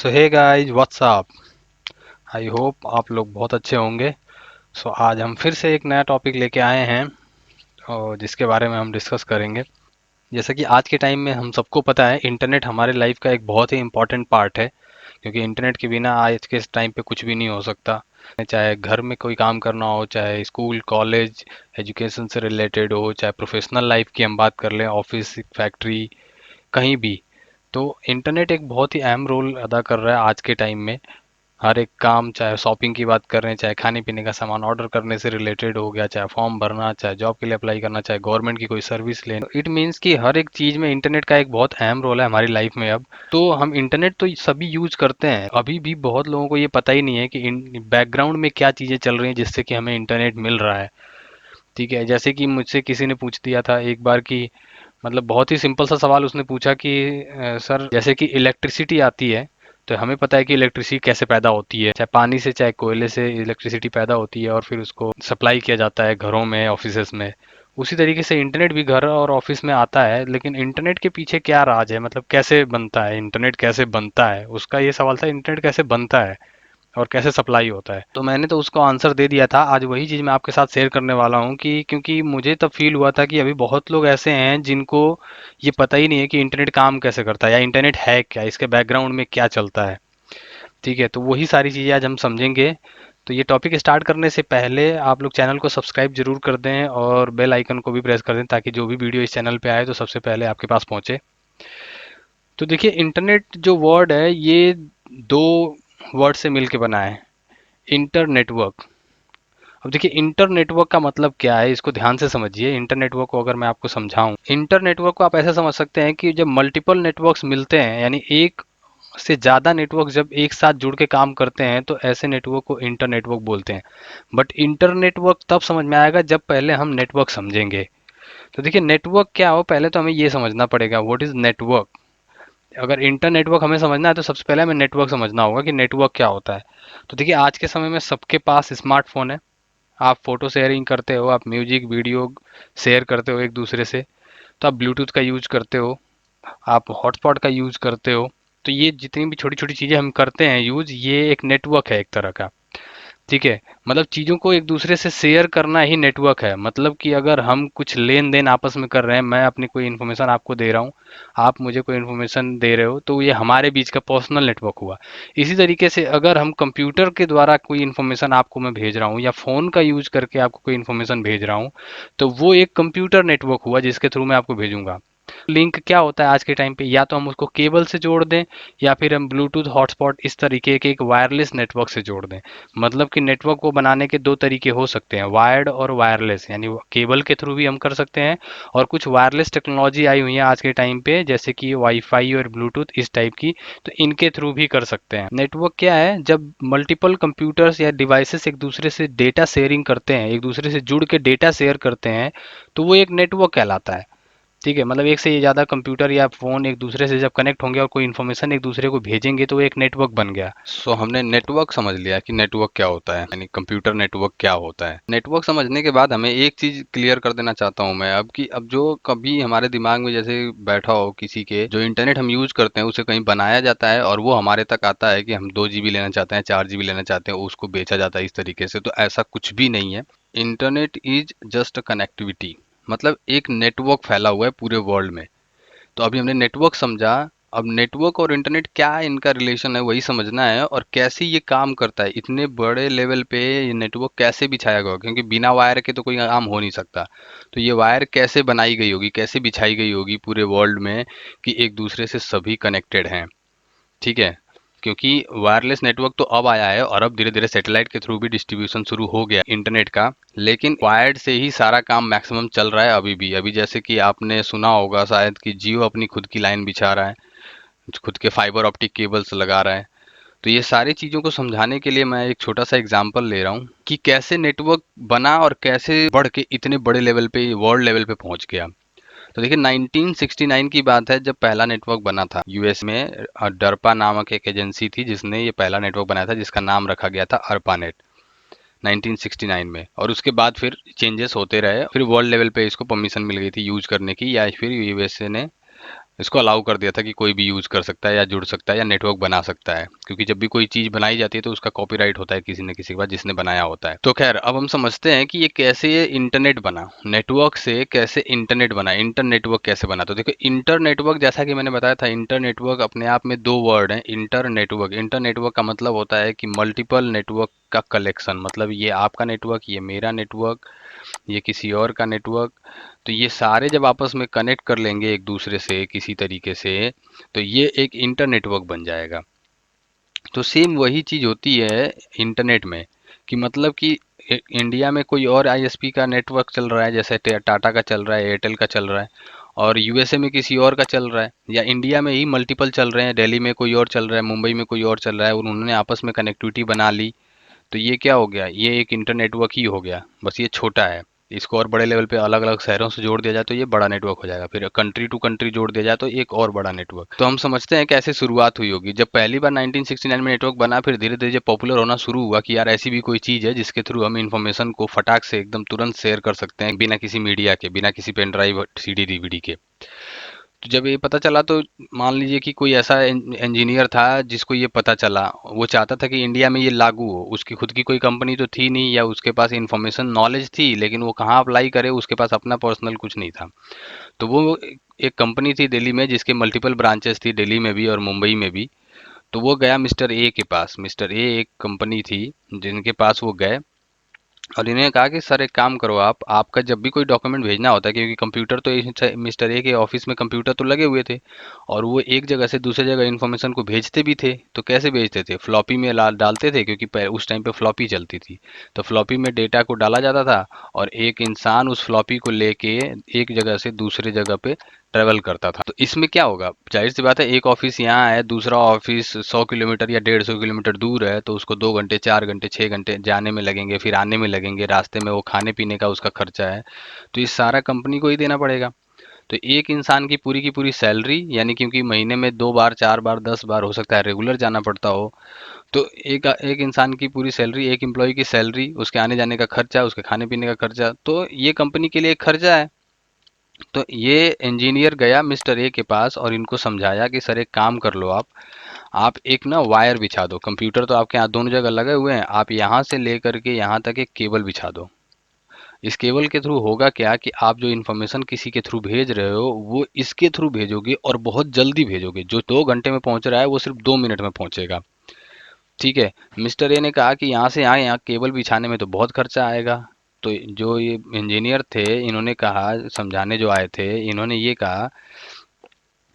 So hey guys what's up. I hope आप लोग बहुत अच्छे होंगे। सो आज हम फिर से एक नया टॉपिक लेके आए हैं और जिसके बारे में हम डिस्कस करेंगे। जैसा कि आज के टाइम में हम सबको पता है, इंटरनेट हमारे लाइफ का एक बहुत ही इंपॉर्टेंट पार्ट है, क्योंकि इंटरनेट के बिना आज के इस टाइम पे कुछ भी नहीं हो सकता। चाहे घर में कोई काम करना हो, चाहे स्कूल कॉलेज एजुकेशन से रिलेटेड हो, चाहे प्रोफेशनल लाइफ की हम बात कर लें, ऑफिस फैक्ट्री कहीं भी, तो इंटरनेट एक बहुत ही अहम रोल अदा कर रहा है आज के टाइम में। हर एक काम, चाहे शॉपिंग की बात कर रहे हैं, चाहे खाने पीने का सामान ऑर्डर करने से रिलेटेड हो गया, चाहे फॉर्म भरना, चाहे जॉब के लिए अप्लाई करना, चाहे गवर्नमेंट की कोई सर्विस लेना, इट मीन्स कि हर एक चीज़ में इंटरनेट का एक बहुत अहम रोल है हमारी लाइफ में। अब तो हम इंटरनेट तो सभी यूज करते हैं, अभी भी बहुत लोगों को ये पता ही नहीं है कि बैकग्राउंड में क्या चीज़ें चल रही हैं जिससे कि हमें इंटरनेट मिल रहा है। ठीक है, जैसे कि मुझसे किसी ने पूछ दिया था एक बार कि, मतलब बहुत ही सिंपल सा सवाल उसने पूछा कि सर, जैसे कि इलेक्ट्रिसिटी आती है, तो हमें पता है कि इलेक्ट्रिसिटी कैसे पैदा होती है, चाहे पानी से चाहे कोयले से इलेक्ट्रिसिटी पैदा होती है और फिर उसको सप्लाई किया जाता है घरों में, ऑफिसेस में। उसी तरीके से इंटरनेट भी घर और ऑफिस में आता है, लेकिन इंटरनेट के पीछे क्या राज है, मतलब कैसे बनता है इंटरनेट, कैसे बनता है, उसका ये सवाल था, इंटरनेट कैसे बनता है और कैसे सप्लाई होता है। तो मैंने तो उसको आंसर दे दिया था। आज वही चीज़ मैं आपके साथ शेयर करने वाला हूँ कि क्योंकि मुझे तब फील हुआ था कि अभी बहुत लोग ऐसे हैं जिनको ये पता ही नहीं है कि इंटरनेट काम कैसे करता है या इंटरनेट है क्या, इसके बैकग्राउंड में क्या चलता है। ठीक है, तो वही सारी चीज़ें आज हम समझेंगे। तो ये टॉपिक स्टार्ट करने से पहले आप लोग चैनल को सब्सक्राइब जरूर कर दें और बेल आइकन को भी प्रेस कर दें, ताकि जो भी वीडियो इस चैनल पे आए तो सबसे पहले आपके पास पहुंचे। तो देखिए, इंटरनेट जो वर्ड है ये दो वर्ड से मिलके बना है, इंटर नेटवर्क। अब देखिए, इंटर नेटवर्क का मतलब क्या है, इसको ध्यान से समझिए। इंटर नेटवर्क को अगर मैं आपको समझाऊं, इंटर नेटवर्क को आप ऐसे समझ सकते हैं कि जब मल्टीपल नेटवर्क्स मिलते हैं, यानी एक से ज़्यादा नेटवर्क जब एक साथ जुड़ के काम करते हैं, तो ऐसे नेटवर्क को इंटर नेटवर्क बोलते हैं। बट इंटर नेटवर्क तब समझ में आएगा जब पहले हम नेटवर्क समझेंगे। तो देखिए, नेटवर्क क्या हो, पहले तो हमें ये समझना पड़ेगा व्हाट इज नेटवर्क। अगर इंटर नेटवर्क हमें समझना है तो सबसे पहले हमें नेटवर्क समझना होगा कि नेटवर्क क्या होता है। तो देखिए, आज के समय में सबके पास स्मार्टफोन है। आप फोटो शेयरिंग करते हो, आप म्यूजिक वीडियो शेयर करते हो एक दूसरे से, तो आप ब्लूटूथ का यूज करते हो, आप हॉटस्पॉट का यूज करते हो। तो ये जितनी भी छोटी छोटी चीज़ें हम करते हैं यूज, ये एक नेटवर्क है एक तरह का। ठीक है, मतलब चीज़ों को एक दूसरे से शेयर करना ही नेटवर्क है। मतलब कि अगर हम कुछ लेन देन आपस में कर रहे हैं, मैं अपनी कोई इन्फॉर्मेशन आपको दे रहा हूँ, आप मुझे कोई इन्फॉर्मेशन दे रहे हो, तो ये हमारे बीच का पर्सनल नेटवर्क हुआ। इसी तरीके से अगर हम कंप्यूटर के द्वारा कोई इन्फॉर्मेशन आपको मैं भेज रहा हूँ या फ़ोन का यूज करके आपको कोई इन्फॉर्मेशन भेज रहा हूँ, तो वो एक कंप्यूटर नेटवर्क हुआ जिसके थ्रू मैं आपको भेजूंगा। लिंक क्या होता है आज के टाइम पे, या तो हम उसको केबल से जोड़ दें या फिर हम ब्लूटूथ हॉटस्पॉट इस तरीके के एक वायरलेस नेटवर्क से जोड़ दें। मतलब कि नेटवर्क को बनाने के दो तरीके हो सकते हैं, वायर्ड और वायरलेस, यानी केबल के थ्रू भी हम कर सकते हैं, और कुछ वायरलेस टेक्नोलॉजी आई हुई है आज के टाइम पे, जैसे कि वाईफाई और ब्लूटूथ इस टाइप की, तो इनके थ्रू भी कर सकते हैं। नेटवर्क क्या है, जब मल्टीपल कंप्यूटर्स या डिवाइसेस एक दूसरे से डेटा शेयरिंग करते हैं, एक दूसरे से जुड़ के डेटा शेयर करते हैं, तो वो एक नेटवर्क कहलाता है। ठीक है, मतलब एक से ज़्यादा कंप्यूटर या फ़ोन एक दूसरे से जब कनेक्ट होंगे और कोई इन्फॉर्मेशन एक दूसरे को भेजेंगे, तो वो एक नेटवर्क बन गया। सो हमने नेटवर्क समझ लिया कि नेटवर्क क्या होता है, यानी कंप्यूटर नेटवर्क क्या होता है। नेटवर्क समझने के बाद हमें एक चीज़ क्लियर कर देना चाहता हूँ मैं अब, कि अब जो कभी हमारे दिमाग में जैसे बैठा हो किसी के, जो इंटरनेट हम यूज़ करते हैं उसे कहीं बनाया जाता है और वो हमारे तक आता है कि हम 2 GB लेना चाहते हैं, 4 GB लेना चाहते हैं, उसको बेचा जाता है इस तरीके से, तो ऐसा कुछ भी नहीं है। इंटरनेट इज जस्ट कनेक्टिविटी, मतलब एक नेटवर्क फैला हुआ है पूरे वर्ल्ड में। तो अभी हमने नेटवर्क समझा, अब नेटवर्क और इंटरनेट क्या इनका रिलेशन है वही समझना है, और कैसे ये काम करता है इतने बड़े लेवल पे, ये नेटवर्क कैसे बिछाया गया होगा, क्योंकि बिना वायर के तो कोई काम हो नहीं सकता। तो ये वायर कैसे बनाई गई होगी, कैसे बिछाई गई होगी पूरे वर्ल्ड में, कि एक दूसरे से सभी कनेक्टेड हैं। ठीक है, क्योंकि वायरलेस नेटवर्क तो अब आया है और अब धीरे धीरे सैटेलाइट के थ्रू भी डिस्ट्रीब्यूशन शुरू हो गया इंटरनेट का, लेकिन वायर्ड से ही सारा काम मैक्सिमम चल रहा है अभी भी। अभी जैसे कि आपने सुना होगा शायद कि जियो अपनी खुद की लाइन बिछा रहा है, खुद के फाइबर ऑप्टिक केबल्स लगा रहा है। तो ये सारी चीज़ों को समझाने के लिए मैं एक छोटा सा एग्जांपल ले रहा हूँ कि कैसे नेटवर्क बना और कैसे बढ़ के इतने बड़े लेवल पे, वर्ल्ड लेवल पे पहुंच गया। तो देखिए, 1969 की बात है जब पहला नेटवर्क बना था यूएस में। डरपा नामक एक एजेंसी थी जिसने ये पहला नेटवर्क बनाया था, जिसका नाम रखा गया था अर्पानेट, 1969 में। और उसके बाद फिर चेंजेस होते रहे, फिर वर्ल्ड लेवल पे इसको परमिशन मिल गई थी यूज करने की, या फिर यूएसए ने इसको अलाउ कर दिया था कि कोई भी यूज़ कर सकता है या जुड़ सकता है या नेटवर्क बना सकता है, क्योंकि जब भी कोई चीज़ बनाई जाती है तो उसका कॉपीराइट होता है किसी न किसी के पास जिसने बनाया होता है। तो खैर अब हम समझते हैं कि ये कैसे ये इंटरनेट बना, नेटवर्क से कैसे इंटरनेट बना, इंटर नेटवर्क कैसे बना। तो देखो इंटर नेटवर्क, जैसा कि मैंने बताया था, इंटर नेटवर्क अपने आप में दो वर्ड हैं। इंटर नेटवर्क, इंटर नेटवर्क का मतलब होता है कि मल्टीपल नेटवर्क का कलेक्शन, मतलब ये आपका नेटवर्क, ये मेरा नेटवर्क, ये किसी और का नेटवर्क। तो ये सारे जब आपस में कनेक्ट कर लेंगे एक दूसरे से किसी तरीके से, तो ये एक इंटर नेटवर्क बन जाएगा। तो सेम वही चीज़ होती है इंटरनेट में, कि मतलब कि इंडिया में कोई और आईएसपी का नेटवर्क चल रहा है, जैसे टाटा का चल रहा है, एयरटेल का चल रहा है, और यूएसए में किसी और का चल रहा है, या इंडिया में ही मल्टीपल चल रहे हैं, दिल्ली में कोई और चल रहा है, मुंबई में कोई और चल रहा है, और उन्होंने आपस में कनेक्टिविटी बना ली। तो ये क्या हो गया, ये एक इंटर नेटवर्क ही हो गया, बस ये छोटा है। इसको और बड़े लेवल पे अलग अलग शहरों से जोड़ दिया जाए तो ये बड़ा नेटवर्क हो जाएगा, फिर कंट्री टू कंट्री जोड़ दिया जाए तो एक और बड़ा नेटवर्क। तो हम समझते हैं कैसे शुरुआत हुई होगी। जब पहली बार 1969 में नेटवर्क बना, फिर धीरे धीरे जब पॉपुलर होना शुरू हुआ कि यार ऐसी भी कोई चीज़ है जिसके थ्रू हम इन्फॉर्मेशन को फटाक से एकदम तुरंत शेयर कर सकते हैं, बिना किसी मीडिया के, बिना किसी पेन ड्राइव सीडी डीवीडी के। तो जब ये पता चला तो मान लीजिए कि कोई ऐसा इंजीनियर था जिसको ये पता चला, वो चाहता था कि इंडिया में ये लागू हो। उसकी खुद की कोई कंपनी तो थी नहीं, या उसके पास इंफॉर्मेशन नॉलेज थी, लेकिन वो कहाँ अप्लाई करे, उसके पास अपना पर्सनल कुछ नहीं था। तो वो एक कंपनी थी दिल्ली में जिसके मल्टीपल ब्रांचेस थी, दिल्ली में भी और मुंबई में भी। तो वो गया मिस्टर ए के पास। मिस्टर ए एक कंपनी थी जिनके पास वो गए, और इन्होंने कहा कि सर एक काम करो, आप आपका जब भी कोई डॉक्यूमेंट भेजना होता है, क्योंकि कंप्यूटर तो मिस्टर ए के ऑफिस में कंप्यूटर तो लगे हुए थे, और वो एक जगह से दूसरी जगह इन्फॉर्मेशन को भेजते भी थे। तो कैसे भेजते थे, फ्लॉपी में डालते थे, क्योंकि उस टाइम पे फ्लॉपी चलती थी। तो फ्लॉपी में डेटा को डाला जाता था, और एक इंसान उस फ्लॉपी को लेके एक जगह से दूसरे जगह पे ट्रेवल करता था। तो इसमें क्या होगा, जाहिर सी बात है, एक ऑफिस यहाँ है, दूसरा ऑफिस 100 किलोमीटर या 150 किलोमीटर दूर है, तो उसको 2 घंटे 4 घंटे 6 घंटे जाने में लगेंगे, फिर आने में लगेंगे, रास्ते में वो खाने पीने का उसका खर्चा है। तो ये सारा कंपनी को ही देना पड़ेगा। तो एक इंसान की पूरी सैलरी, यानी क्योंकि महीने में 2 बार 4 बार 10 बार हो सकता है रेगुलर जाना पड़ता हो, तो एक एक इंसान की पूरी सैलरी, एक एम्प्लॉय की सैलरी, उसके आने जाने का खर्चा, उसके खाने पीने का खर्चा, तो ये कंपनी के लिए एक खर्चा है। तो ये इंजीनियर गया मिस्टर ए के पास और इनको समझाया कि सर एक काम कर लो, आप एक ना वायर बिछा दो, कंप्यूटर तो आपके यहाँ दोनों जगह लगे हुए हैं, आप यहाँ से लेकर के यहाँ तक एक केबल बिछा दो। इस केबल के थ्रू होगा क्या कि आप जो इन्फॉर्मेशन किसी के थ्रू भेज रहे हो वो इसके थ्रू भेजोगे, और बहुत जल्दी भेजोगे। जो 2 घंटे में पहुंच रहा है वो सिर्फ 2 मिनट में पहुंचेगा। ठीक है। मिस्टर ए ने कहा कि यहाँ से यहाँ केबल बिछाने में तो बहुत खर्चा आएगा। तो जो ये इंजीनियर थे, इन्होंने कहा, समझाने जो आए थे, इन्होंने ये कहा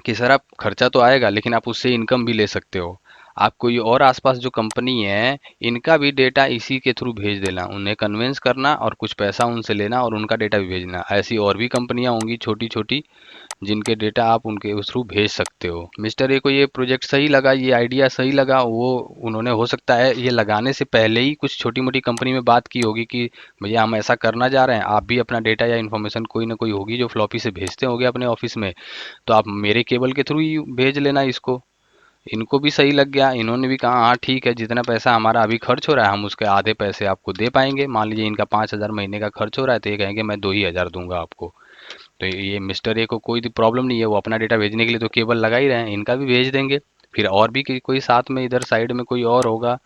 कि सर आप खर्चा तो आएगा, लेकिन आप उससे इनकम भी ले सकते हो। आप कोई और आसपास जो कंपनी है, इनका भी डेटा इसी के थ्रू भेज देना, उन्हें कन्विंस करना और कुछ पैसा उनसे लेना और उनका डेटा भी भेजना। ऐसी और भी कंपनियां होंगी छोटी छोटी जिनके डेटा आप उनके थ्रू भेज सकते हो। मिस्टर ए को ये प्रोजेक्ट सही लगा, ये आइडिया सही लगा। वो उन्होंने हो सकता है ये लगाने से पहले ही कुछ छोटी मोटी कंपनी में बात की होगी कि भैया हम ऐसा करना जा रहे हैं, आप भी अपना डेटा या इन्फॉर्मेशन कोई ना कोई होगी जो फ्लॉपी से भेजते होंगे अपने ऑफिस में, तो आप मेरे केबल के थ्रू ही भेज लेना इसको। इनको भी सही लग गया, इन्होंने भी कहा हाँ ठीक है, जितना पैसा हमारा अभी खर्च हो रहा है हम उसके आधे पैसे आपको दे पाएंगे। मान लीजिए इनका 5,000 महीने का खर्च हो रहा है, तो ये कहेंगे मैं 2 ही हज़ार दूंगा आपको। तो ये मिस्टर ए को कोई प्रॉब्लम नहीं है, वो अपना डेटा भेजने के लिए तो केबल लगा ही रहे हैं, इनका भी भेज देंगे। फिर और भी कोई साथ में इधर साइड में कोई और होगा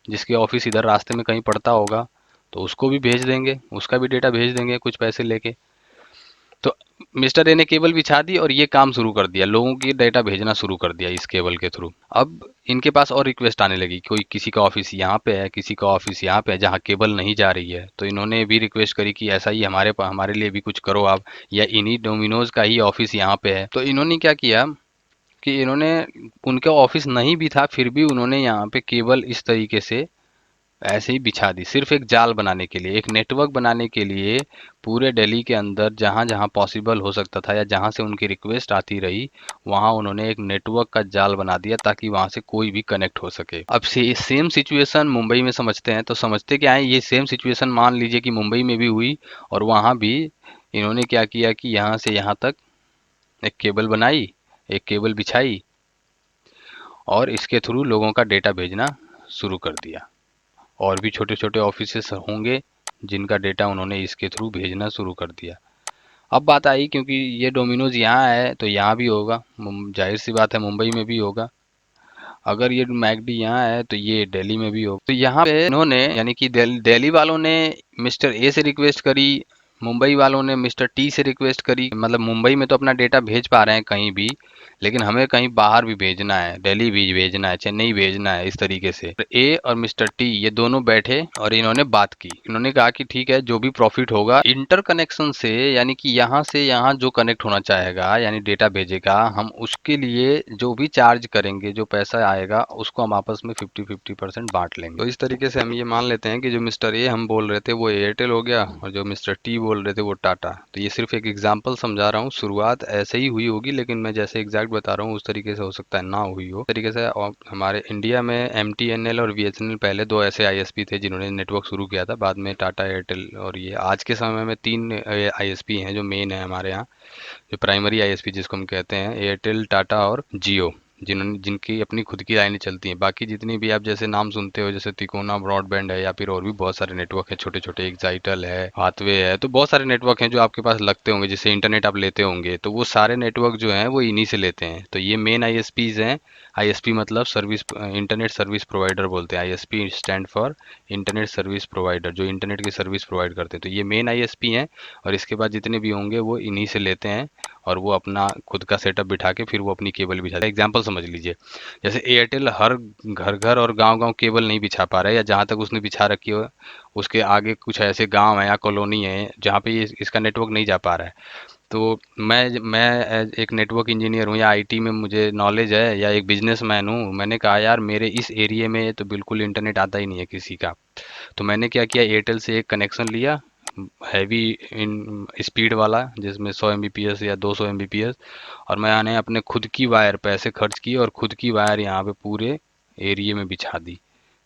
जिसके ऑफिस इधर रास्ते में कहीं पड़ता होगा, तो उसको भी भेज देंगे, उसका भी डेटा भेज देंगे कुछ पैसे लेके। तो मिस्टर ए ने केबल बिछा दी और ये काम शुरू कर दिया, लोगों की डेटा भेजना शुरू कर दिया इस केबल के थ्रू। अब इनके पास और रिक्वेस्ट आने लगी, कोई किसी का ऑफिस यहाँ पे है, किसी का ऑफिस यहाँ पे है जहाँ केबल नहीं जा रही है, तो इन्होंने भी रिक्वेस्ट करी कि ऐसा ही हमारे लिए भी कुछ करो आप, या इन्हीं डोमिनोज का ही ऑफिस यहाँ पे है। तो इन्होंने क्या किया कि इन्होंने, उनका ऑफिस नहीं भी था फिर भी उन्होंने यहाँ पे केबल इस तरीके से ऐसे ही बिछा दी, सिर्फ एक जाल बनाने के लिए, एक नेटवर्क बनाने के लिए। पूरे दिल्ली के अंदर जहाँ जहाँ पॉसिबल हो सकता था या जहाँ से उनकी रिक्वेस्ट आती रही, वहाँ उन्होंने एक नेटवर्क का जाल बना दिया ताकि वहाँ से कोई भी कनेक्ट हो सके। अब से सेम सिचुएशन मुंबई में समझते हैं, तो समझते क्या है, ये सेम सिचुएशन मान लीजिए कि मुंबई में भी हुई, और वहाँ भी इन्होंने क्या किया कि यहाँ से यहाँ तक एक केबल बनाई, एक केबल बिछाई, और इसके थ्रू लोगों का डेटा भेजना शुरू कर दिया। और भी छोटे छोटे ऑफिसेस होंगे जिनका डेटा उन्होंने इसके थ्रू भेजना शुरू कर दिया। अब बात आई, क्योंकि ये डोमिनोज यहाँ है तो यहाँ भी होगा, जाहिर सी बात है मुंबई में भी होगा। अगर ये मैकडी यहाँ है तो ये दिल्ली में भी होगा। तो यहाँ पे इन्होंने, यानी कि दिल्ली वालों ने मिस्टर ए से रिक्वेस्ट करी, मुंबई वालों ने मिस्टर टी से रिक्वेस्ट करी। मतलब मुंबई में तो अपना डेटा भेज पा रहे हैं कहीं भी, लेकिन हमें कहीं बाहर भी भेजना है, दिल्ली भी भेजना है, चेन्नई भेजना है, इस तरीके से ए और मिस्टर टी ये दोनों बैठे और इन्होंने बात की। इन्होंने कहा कि ठीक है, जो भी प्रॉफिट होगा इंटर कनेक्शन से, यानी कि यहाँ से यहाँ जो कनेक्ट होना चाहेगा, यानी डेटा भेजेगा, हम उसके लिए जो भी चार्ज करेंगे, जो पैसा आएगा उसको हम आपस में 50-50% बांट लेंगे। तो इस तरीके से हम ये मान लेते हैं कि जो मिस्टर ए हम बोल रहे थे वो एयरटेल हो गया, और जो मिस्टर टी बोल रहे थे वो टाटा। तो ये सिर्फ एक एग्जाम्पल समझा रहा हूँ, शुरुआत ऐसे ही हुई होगी, लेकिन मैं जैसे एग्जैक्ट बता रहा हूँ उस तरीके से हो सकता है ना हुई हो। इस तरीके से और हमारे इंडिया में MTNL और BSNL पहले दो ऐसे ISP थे जिन्होंने नेटवर्क शुरू किया था, बाद में टाटा, एयरटेल, और ये आज के समय में तीन ISP हैं जो मेन है हमारे यहाँ, जो प्राइमरी आईएसपी जिसको हम कहते हैं, एयरटेल, टाटा और जियो, जिन्होंने जिनकी अपनी खुद की लाइनें चलती हैं। बाकी जितनी भी आप जैसे नाम सुनते हो, जैसे तिकोना ब्रॉडबैंड है, या फिर और भी बहुत सारे नेटवर्क है छोटे छोटे, एक्साइटल है, हाथवे है, तो बहुत सारे नेटवर्क हैं जो आपके पास लगते होंगे, जिससे इंटरनेट आप लेते होंगे। तो वो सारे नेटवर्क जो हैं वो इन्हीं से लेते हैं। तो ये मेन आईएसपीज हैं। आईएसपी मतलब सर्विस, इंटरनेट सर्विस प्रोवाइडर बोलते हैं। ISP stand for internet service provider, जो इंटरनेट की सर्विस प्रोवाइड करते हैं। तो ये मेन आईएसपी हैं, और इसके बाद जितने भी होंगे वो इन्हीं से लेते हैं, और वो अपना खुद का सेटअप बिठा के फिर वो अपनी केबल बिछाता है। एग्जांपल समझ लीजिए, जैसे एयरटेल हर घर घर और गांव गांव केबल नहीं बिछा पा रहा है, या जहां तक उसने बिछा रखी हो उसके आगे कुछ ऐसे गांव है या कॉलोनी है जहाँ पे इसका नेटवर्क नहीं जा पा रहा है। तो मैं एक नेटवर्क इंजीनियर हूँ, या आईटी में मुझे नॉलेज है, या एक बिजनेसमैन हूँ। मैंने कहा यार मेरे इस एरिया में तो बिल्कुल इंटरनेट आता ही नहीं है किसी का। तो मैंने क्या किया, एयरटेल से एक कनेक्शन लिया, हैवी इन स्पीड वाला, जिसमें 100 Mbps या 200 Mbps, और मैंने अपने खुद की वायर पैसे खर्च किए और खुद की वायर यहाँ पे पूरे एरिया में बिछा दी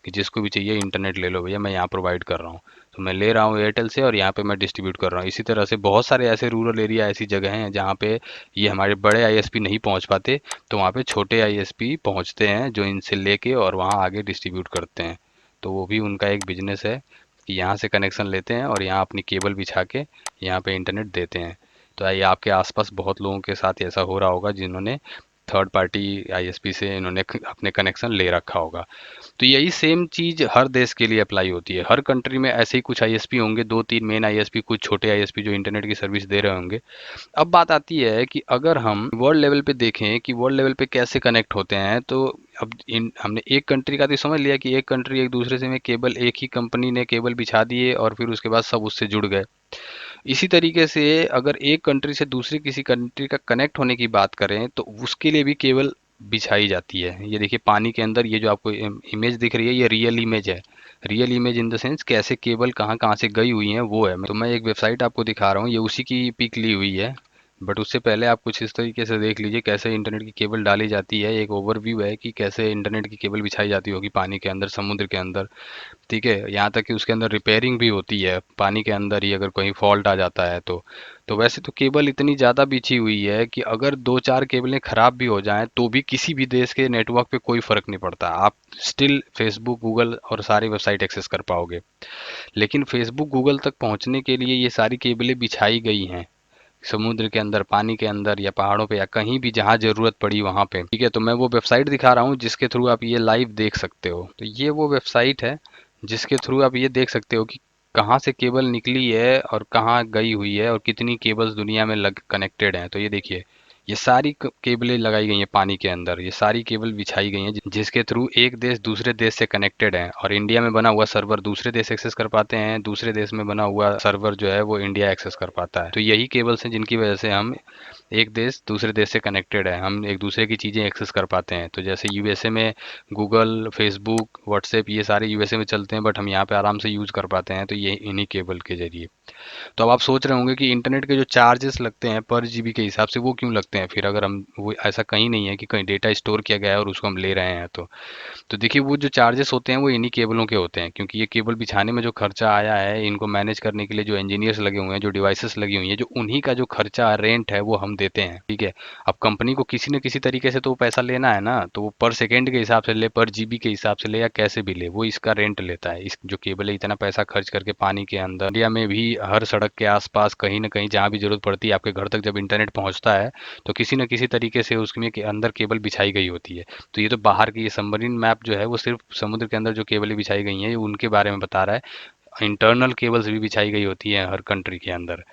कि जिसको भी चाहिए इंटरनेट ले लो भैया, मैं यहाँ प्रोवाइड कर रहा हूँ। तो मैं ले रहा हूँ एयरटेल से और यहाँ पे मैं डिस्ट्रीब्यूट कर रहा हूँ। इसी तरह से बहुत सारे ऐसे रूरल एरिया, ऐसी जगह हैं जहाँ पे ये हमारे बड़े आईएसपी नहीं पहुँच पाते, तो वहाँ पे छोटे आईएसपी पहुँचते हैं, जो इनसे लेके और वहाँ आगे डिस्ट्रीब्यूट करते हैं। तो वो भी उनका एक बिजनेस है कि यहाँ से कनेक्शन लेते हैं और यहाँ अपनी केबल बिछा के यहाँ पे इंटरनेट देते हैं। तो ये आपके आसपास बहुत लोगों के साथ ऐसा हो रहा होगा जिन्होंने थर्ड पार्टी आईएसपी से इन्होंने अपने कनेक्शन ले रखा होगा। तो यही सेम चीज़ हर देश के लिए अप्लाई होती है। हर कंट्री में ऐसे ही कुछ आईएसपी होंगे, दो तीन मेन आईएसपी, कुछ छोटे आईएसपी जो इंटरनेट की सर्विस दे रहे होंगे। अब बात आती है कि अगर हम वर्ल्ड लेवल पे देखें कि वर्ल्ड लेवल पे कैसे कनेक्ट होते हैं, तो अब इन हमने एक कंट्री का तो समझ लिया कि एक कंट्री एक दूसरे से में केबल, एक ही कंपनी ने केबल बिछा दिए और फिर उसके बाद सब उससे जुड़ गए। इसी तरीके से अगर एक कंट्री से दूसरी किसी कंट्री का कनेक्ट होने की बात करें तो उसके लिए भी केबल बिछाई जाती है। ये देखिए पानी के अंदर ये जो आपको इमेज दिख रही है, ये रियल इमेज है। Real image in the sense कैसे केबल कहाँ कहाँ से गई हुई है वो है। तो मैं एक वेबसाइट आपको दिखा रहा हूँ, ये उसी की पिक ली हुई है। बट उससे पहले आप कुछ इस तरीके से देख लीजिए कैसे इंटरनेट की केबल डाली जाती है। एक ओवरव्यू है कि कैसे इंटरनेट की केबल बिछाई जाती होगी पानी के अंदर, समुद्र के अंदर। ठीक है, यहाँ तक कि उसके अंदर रिपेयरिंग भी होती है पानी के अंदर ही, अगर कहीं फॉल्ट आ जाता है तो वैसे तो केबल इतनी ज़्यादा बिछी हुई है कि अगर दो चार केबलें ख़राब भी हो जाएं तो भी किसी भी देश के नेटवर्क पे कोई फ़र्क नहीं पड़ता, आप स्टिल फेसबुक, गूगल और सारी वेबसाइट एक्सेस कर पाओगे। लेकिन फेसबुक, गूगल तक पहुँचने के लिए ये सारी केबलें बिछाई गई हैं समुद्र के अंदर, पानी के अंदर, या पहाड़ों पे, या कहीं भी जहाँ ज़रूरत पड़ी वहाँ पे। ठीक है, तो मैं वो वेबसाइट दिखा रहा हूँ जिसके थ्रू आप ये लाइव देख सकते हो। तो ये वो वेबसाइट है जिसके थ्रू आप ये देख सकते हो कि कहाँ से केबल निकली है और कहाँ गई हुई है और कितनी केबल्स दुनिया में लग कनेक्टेड हैं। तो ये देखिए, ये सारी केबलें लगाई गई हैं पानी के अंदर, ये सारी केबल बिछाई गई हैं जिसके थ्रू एक देश दूसरे देश से कनेक्टेड है, और इंडिया में बना हुआ सर्वर दूसरे देश एक्सेस कर पाते हैं, दूसरे देश में बना हुआ सर्वर जो है वो इंडिया एक्सेस कर पाता है। तो यही केबल्स हैं जिनकी वजह से हम एक देश दूसरे देश से कनेक्टेड है, हम एक दूसरे की चीज़ें एक्सेस कर पाते हैं। तो जैसे यूएसए में गूगल, फेसबुक, व्हाट्सएप, ये सारे यूएसए में चलते हैं, बट हम यहाँ पे आराम से यूज़ कर पाते हैं, तो ये इन्हीं केबल के जरिए। तो अब आप सोच रहे होंगे कि इंटरनेट के जो चार्जेस लगते हैं पर जीबी के हिसाब से वो क्यों लगते हैं फिर, अगर हम वो ऐसा कहीं नहीं है कि कहीं डेटा स्टोर किया गया है और उसको हम ले रहे हैं। तो देखिए वो जो चार्जेस होते हैं वो इन्हीं केबलों के होते हैं, क्योंकि ये केबल बिछाने में जो खर्चा आया है, इनको मैनेज करने के लिए जो इंजीनियर्स लगे हुए हैं, जो डिवाइसेस लगी हुई हैं, जो उन्हीं का जो खर्चा रेंट है वो हम देते हैं। ठीक है, अब कंपनी को किसी न किसी तरीके से तो वो पैसा लेना है ना, तो वो पर सेकेंड के हिसाब से ले, पर जीबी के हिसाब से ले, या कैसे भी ले, वो इसका रेंट लेता है। इस जो केबल है इतना पैसा खर्च करके पानी के अंदर, इंडिया में भी हर सड़क के आसपास कहीं ना कहीं जहाँ भी ज़रूरत पड़ती है आपके घर तक जब इंटरनेट पहुँचता है तो किसी न किसी तरीके से उसमें के अंदर केबल बिछाई गई होती है। तो ये तो बाहर की ये सबमरीन मैप जो है वो सिर्फ समुद्र के अंदर जो केबलें बिछाई गई हैं ये उनके बारे में बता रहा है। इंटरनल केबल्स भी बिछाई गई होती हैं हर कंट्री के अंदर,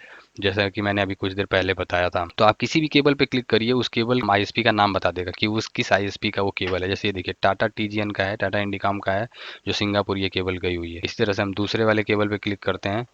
जैसा कि मैंने अभी कुछ देर पहले बताया था। तो आप किसी भी केबल पे क्लिक करिए, उस केबल आईएसपी का नाम बता देगा कि उस किस आईएसपी का वो केबल है। जैसे ये देखिए टाटा टीजीएन का है, टाटा इंडिकॉम का है, जो सिंगापुर ये केबल गई हुई है। इस तरह से हम दूसरे वाले केबल पे क्लिक करते हैं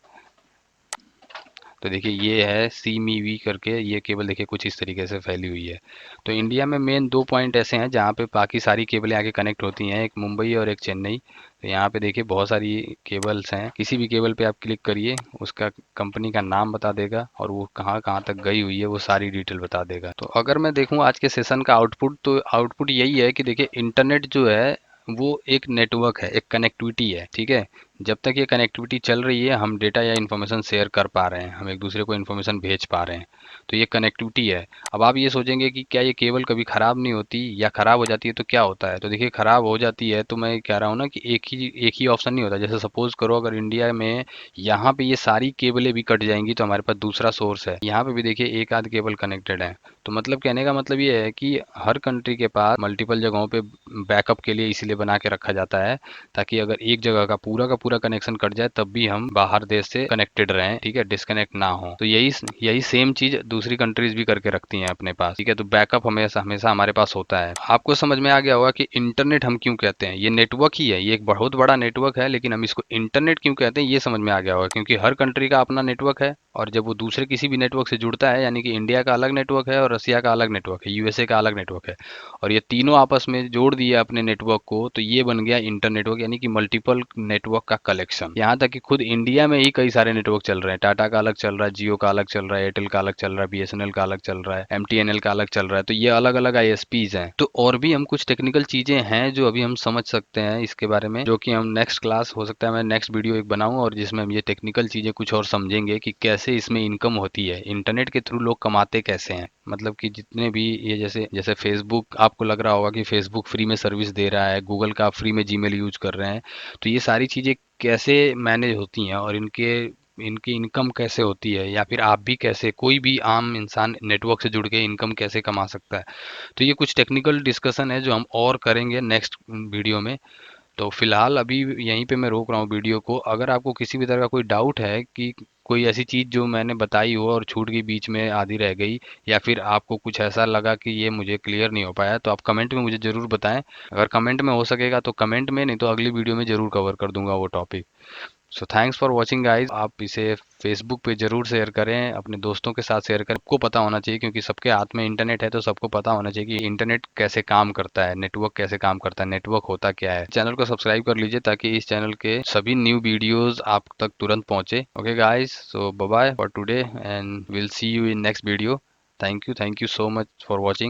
तो देखिए ये है सी मी वी करके, ये केबल देखिए कुछ इस तरीके से फैली हुई है। तो इंडिया में मेन दो पॉइंट ऐसे हैं जहाँ पे बाकी सारी केबलें आके कनेक्ट होती हैं, एक मुंबई और एक चेन्नई। तो यहाँ पे देखिए बहुत सारी केबल्स हैं, किसी भी केबल पे आप क्लिक करिए उसका कंपनी का नाम बता देगा और वो कहाँ कहाँ तक गई हुई है वो सारी डिटेल बता देगा। तो अगर मैं देखूँ आज के सेशन का आउटपुट, तो आउटपुट यही है कि देखिए इंटरनेट जो है वो एक नेटवर्क है, एक कनेक्टिविटी है, ठीक है। जब तक ये कनेक्टिविटी चल रही है हम डेटा या इन्फॉर्मेशन शेयर कर पा रहे हैं, हम एक दूसरे को इन्फॉर्मेशन भेज पा रहे हैं, तो ये कनेक्टिविटी है। अब आप ये सोचेंगे कि क्या ये केबल कभी ख़राब नहीं होती या ख़राब हो जाती है तो क्या होता है। तो देखिए ख़राब हो जाती है तो मैं कह रहा हूँ ना कि एक ही ऑप्शन नहीं होता। जैसे सपोज़ करो अगर इंडिया में यहाँ पे ये सारी केबलें भी कट जाएंगी तो हमारे पास दूसरा सोर्स है, यहाँ पे भी देखिए एक आध केबल कनेक्टेड है। तो मतलब कहने का मतलब ये है कि हर कंट्री के पास मल्टीपल जगहों पे बैकअप के लिए इसीलिए बना के रखा जाता है, ताकि अगर एक जगह का पूरा कनेक्शन कट जाए तब भी हम बाहर देश से कनेक्टेड रहें, ठीक है, डिस्कनेक्ट ना हो। तो यही यही सेम चीज दूसरी कंट्रीज भी करके रखती हैं अपने पास, ठीक है। तो बैकअप हमेशा हमेशा हमारे पास होता है। आपको समझ में आ गया होगा कि इंटरनेट हम क्यों कहते हैं, ये नेटवर्क ही है, ये एक बहुत बड़ा नेटवर्क है, लेकिन हम इसको इंटरनेट क्यों कहते हैं ये समझ में आ गया होगा, क्योंकि हर कंट्री का अपना नेटवर्क है और जब वो दूसरे किसी भी नेटवर्क से जुड़ता है, यानी कि इंडिया का अलग नेटवर्क है और रसिया का अलग नेटवर्क है, यूएसए का अलग नेटवर्क है, और ये तीनों आपस में जोड़ दिए अपने नेटवर्क को, तो ये बन गया इंटरनेटवर्क, यानी कि मल्टीपल नेटवर्क का कलेक्शन। यहाँ तक कि खुद इंडिया में ही कई सारे नेटवर्क चल रहे हैं, टाटा का अलग चल रहा है, जियो का अलग चल रहा है, एयरटेल का अलग चल रहा है, बीएसएनएल का अलग चल रहा है, एमटीएनएल का अलग चल रहा है। तो ये अलग अलग आईएसपीज हैं। तो और भी हम कुछ टेक्निकल चीजें हैं जो अभी हम समझ सकते हैं इसके बारे में, जो कि हम नेक्स्ट क्लास हो सकता है मैं नेक्स्ट वीडियो एक बनाऊं और जिसमें हम ये टेक्निकल चीजें कुछ और समझेंगे कि कैसे इसमें इनकम होती है, इंटरनेट के थ्रू लोग कमाते कैसे हैं। मतलब कि जितने भी ये जैसे जैसे फेसबुक, आपको लग रहा होगा कि फेसबुक फ्री में सर्विस दे रहा है, गूगल का आप फ्री में जीमेल यूज कर रहे हैं, तो ये सारी चीज़ें कैसे मैनेज होती हैं और इनके इनकी इनकम कैसे होती है, या फिर आप भी कैसे, कोई भी आम इंसान नेटवर्क से जुड़ के इनकम कैसे कमा सकता है। तो ये कुछ टेक्निकल डिस्कशन है जो हम और करेंगे नेक्स्ट वीडियो में। तो फिलहाल अभी यहीं पे मैं रोक रहा हूँ वीडियो को। अगर आपको किसी भी तरह का कोई डाउट है कि कोई ऐसी चीज़ जो मैंने बताई हो और छूट गई, बीच में आधी रह गई, या फिर आपको कुछ ऐसा लगा कि ये मुझे क्लियर नहीं हो पाया, तो आप कमेंट में मुझे ज़रूर बताएं। अगर कमेंट में हो सकेगा तो कमेंट में, नहीं तो अगली वीडियो में ज़रूर कवर कर दूंगा वो topic. So thanks for watching guys. आप इसे फेसबुक पे जरूर शेयर करें, अपने दोस्तों के साथ शेयर करें। सबको पता होना चाहिए, क्योंकि सबके हाथ में इंटरनेट है, तो सबको पता होना चाहिए कि इंटरनेट कैसे काम करता है, नेटवर्क कैसे काम करता है, नेटवर्क होता क्या है। चैनल को सब्सक्राइब कर लीजिए ताकि इस चैनल के सभी न्यू वीडियोस आप तक तुरंत पहुंचे। Okay guys, so bye bye for today and will see you in next video. Thank you so much for watching.